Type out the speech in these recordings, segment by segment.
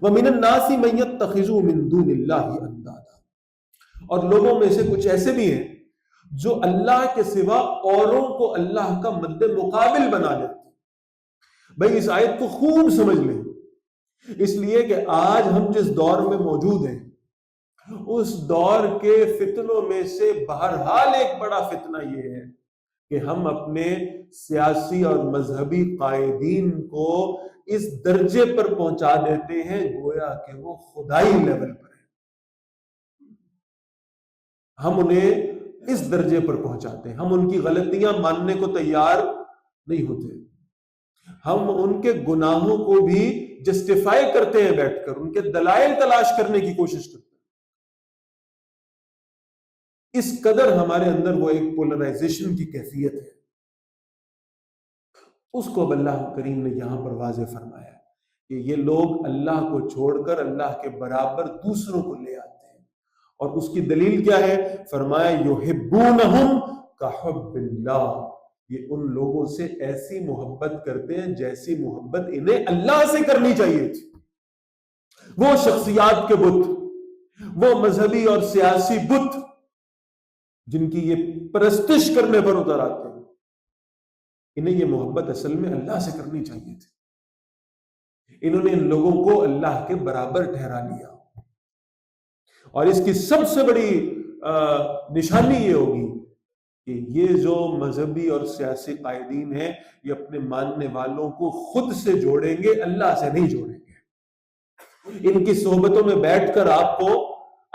وَمِنَ النَّاسِ مَن يَتَّخِذُ مِن دُونِ اللَّهِ أَندَادًا، اور لوگوں میں سے کچھ ایسے بھی ہیں جو اللہ کے سوا اوروں کو اللہ کا مد مقابل بنا لیتے ہیں۔ بھئی اس آیت کو خوب سمجھ لیں، اس لیے کہ آج ہم جس دور میں موجود ہیں اس دور کے فتنوں میں سے بہرحال ایک بڑا فتنہ یہ ہے کہ ہم اپنے سیاسی اور مذہبی قائدین کو اس درجے پر پہنچا دیتے ہیں گویا کہ وہ خدائی لیول پر ہے۔ ہم انہیں اس درجے پر پہنچاتے ہیں، ہم ان کی غلطیاں ماننے کو تیار نہیں ہوتے، ہم ان کے گناہوں کو بھی جسٹیفائی کرتے ہیں، بیٹھ کر ان کے دلائل تلاش کرنے کی کوشش کرتے ہیں۔ اس قدر ہمارے اندر وہ ایک پولرائزیشن کی کیفیت ہے، اس کو اب اللہ کریم نے یہاں پر واضح فرمایا کہ یہ لوگ اللہ کو چھوڑ کر اللہ کے برابر دوسروں کو لے آتے ہیں، اور اس کی دلیل کیا ہے؟ فرمایا یحبونہم کحب اللہ، یہ ان لوگوں سے ایسی محبت کرتے ہیں جیسی محبت انہیں اللہ سے کرنی چاہیے تھی۔ وہ شخصیات کے بت، وہ مذہبی اور سیاسی بت جن کی یہ پرستش کرنے پر اتر آتے ہیں، انہیں یہ محبت اصل میں اللہ سے کرنی چاہیے تھی۔ انہوں نے ان لوگوں کو اللہ کے برابر ٹھہرا لیا، اور اس کی سب سے بڑی نشانی یہ ہوگی کہ یہ جو مذہبی اور سیاسی قائدین ہیں یہ اپنے ماننے والوں کو خود سے جوڑیں گے، اللہ سے نہیں جوڑیں گے۔ ان کی صحبتوں میں بیٹھ کر آپ کو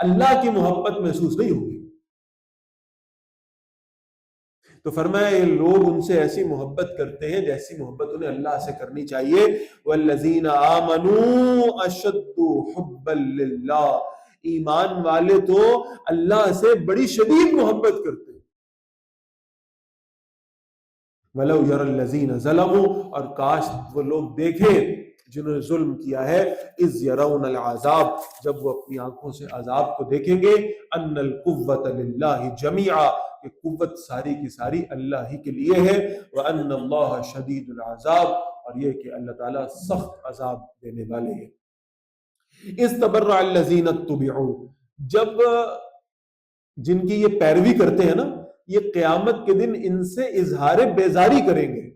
اللہ کی محبت محسوس نہیں ہوگی۔ تو فرمایا یہ لوگ ان سے ایسی محبت کرتے ہیں جیسی محبت انہیں اللہ سے کرنی چاہیے۔ والذین آمنوا اشد حبا للہ، ایمان والے تو اللہ سے بڑی شدید محبت کرتے ہیں۔ وَلَوْ يَرَى الَّذِينَ ظَلَمُوا، اور کاش وہ لوگ دیکھیں جنہوں نے ظلم کیا ہے، اِذْ يَرَوْنَ الْعَذَابَ، جب وہ اپنی آنکھوں سے عذاب کو دیکھیں گے، أَنَّ الْقُوَّةَ لِلَّهِ جَمِيعًا، کہ قوت ساری کی ساری اللہ ہی کے لیے ہے، وَأَنَّ اللَّهَ شَدِيدُ الْعَذَابِ، اور یہ کہ اللہ تعالیٰ سخت عذاب دینے والے ہیں۔ اِذْ تَبَرَّأَ الَّذِينَ اتُّبِعُوا، جب جن کی یہ پیروی کرتے ہیں نا، یہ قیامت کے دن ان سے اظہار بیزاری کریں گے،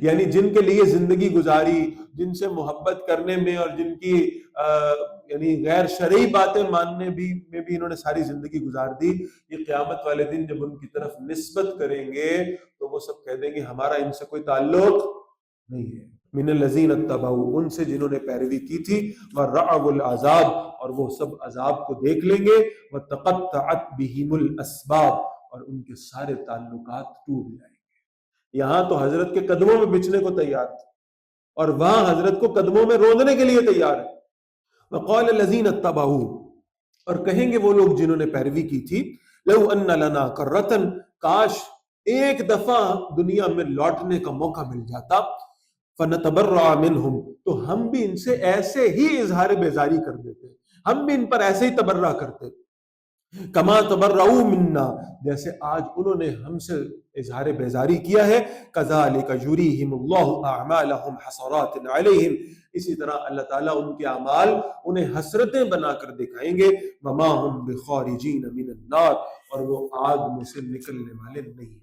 یعنی جن کے لیے زندگی گزاری، جن سے محبت کرنے میں اور جن کی یعنی غیر شرعی باتیں ماننے میں بھی انہوں نے ساری زندگی گزار دی، یہ قیامت والے دن جب ان کی طرف نسبت کریں گے تو وہ سب کہہ دیں گے ہمارا ان سے کوئی تعلق نہیں ہے۔ من الذین اتبعوا، ان سے جنہوں نے پیروی کی تھی، ورأوا العذاب، اور وہ سب عذاب کو دیکھ لیں گے، وتقطعت بہم الاسباب، اور ان کے سارے تعلقات ٹوٹ جائیں گے۔ یہاں تو حضرت کے قدموں میں بچھنے کو تیار تھے، اور وہاں حضرت کو قدموں میں روندنے کے لیے تیار ہے۔ وقال الذین اتبعوا، اور کہیں گے وہ لوگ جنہوں نے پیروی کی تھی، لو ان لنا کرۃ، کاش ایک دفعہ دنیا میں لوٹنے کا موقع مل جاتا، فنتبرأ منہم، تو ہم بھی ان سے ایسے ہی اظہار بیزاری کر دیتے، ہم بھی ان پر ایسے ہی تبرہ کرتے، کما تبرؤوا منا، جیسے آج انہوں نے ہم سے اظہار بیزاری کیا ہے، کذالک یریہم اللہ اعمالہم حسرات علیہم، اسی طرح اللہ تعالیٰ ان کے اعمال انہیں حسرتیں بنا کر دکھائیں گے، وما ہم بخارجین من النار، اور وہ آگ میں سے نکلنے والے نہیں۔